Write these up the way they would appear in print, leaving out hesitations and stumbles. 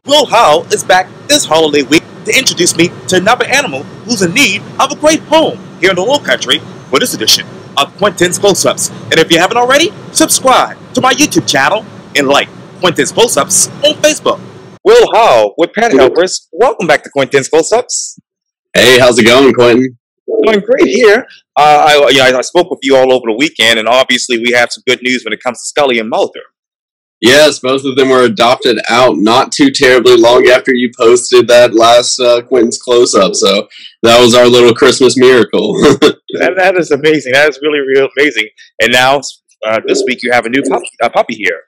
Will Howell is back this holiday week to introduce me to another animal who's in need of a great home here in the Low Country for this edition of Quentin's Close-Ups. And if you haven't already, subscribe to my YouTube channel and like Quentin's Close-Ups on Facebook. Will Howell with Pet Helpers. Welcome back to Quentin's Close-Ups. Hey, how's it going, Quentin? Doing great here. I spoke with you all over the weekend, and obviously we have some good news when it comes to Scully and Mulder. Yes, both of them were adopted out not too terribly long after you posted that last Quentin's Close-Up, so that was our little Christmas miracle. that is amazing. That is really, really amazing. And now, this week, you have a new puppy here.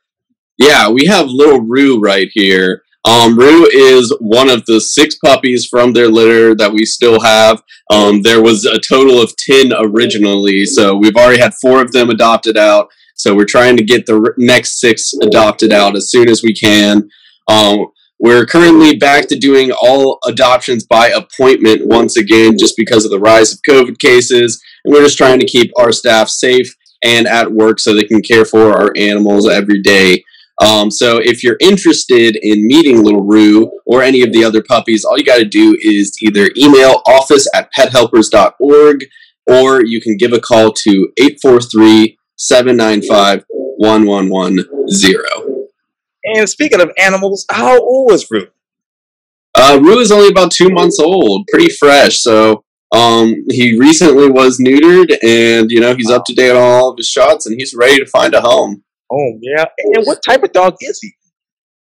Yeah, we have little Rue right here. Rue is one of the 6 puppies from their litter that we still have. There was a total of 10 originally, so we've already had 4 of them adopted out. So we're trying to get the next 6 adopted out as soon as we can. We're currently back to doing all adoptions by appointment once again, just because of the rise of COVID cases. And we're just trying to keep our staff safe and at work so they can care for our animals every day. So if you're interested in meeting little Rue or any of the other puppies, all you got to do is either email office@pethelpers.org, or you can give a call to 843-795-1110. And speaking of animals, how old is Rue? Rue is only about 2 months old, pretty fresh. So he recently was neutered, and he's up to date on all of his shots, and he's ready to find a home. Oh, yeah. And what type of dog is he?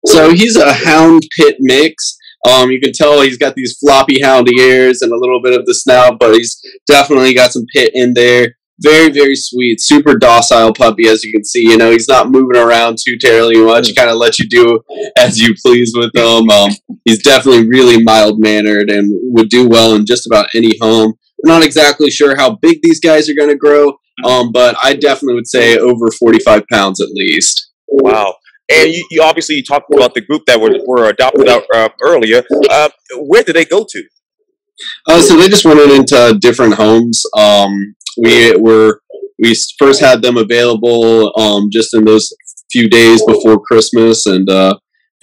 So he's a hound pit mix. You can tell he's got these floppy houndy ears and a little bit of the snout, but he's definitely got some pit in there. Very, very sweet, super docile puppy, as you can see. He's not moving around too terribly much. He kind of lets you do as you please with him. He's definitely really mild-mannered and would do well in just about any home. We're not exactly sure how big these guys are going to grow, but I definitely would say over 45 pounds at least. Wow. And you obviously talked about the group that were adopted out earlier. Where did they go to? So they just went into different homes. We first had them available just in those few days before Christmas, and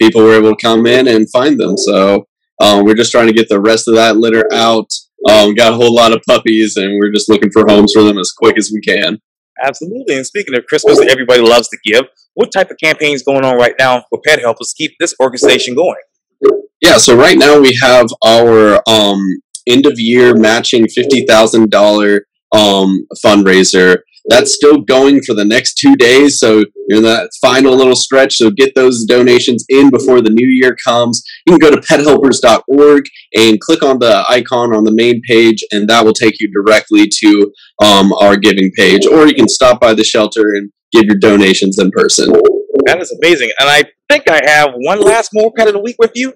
people were able to come in and find them. So we're just trying to get the rest of that litter out. Got a whole lot of puppies, and we're just looking for homes for them as quick as we can. Absolutely. And speaking of Christmas, everybody loves to give. What type of campaigns going on right now for Pet Helpers to keep this organization going? Yeah, so right now we have our end-of-year matching $50,000 fundraiser. That's still going for the next 2 days, so you're in that final little stretch, so get those donations in before the new year comes. You can go to pethelpers.org and click on the icon on the main page, and that will take you directly to our giving page, or you can stop by the shelter and give your donations in person. That is amazing, and I think I have one last more Pet of the Week with you.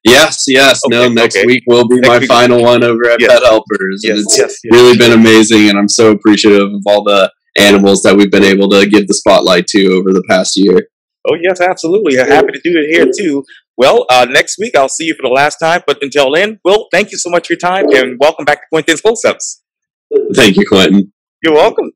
Yes. Okay, next week will be my final one over at Pet Helpers. And it's really been amazing, and I'm so appreciative of all the animals that we've been able to give the spotlight to over the past year. Oh, yes, absolutely. I'm happy to do it here, too. Well, next week I'll see you for the last time, but until then, Will, thank you so much for your time, and welcome back to Quentin's Close-Ups. Thank you, Quentin. You're welcome.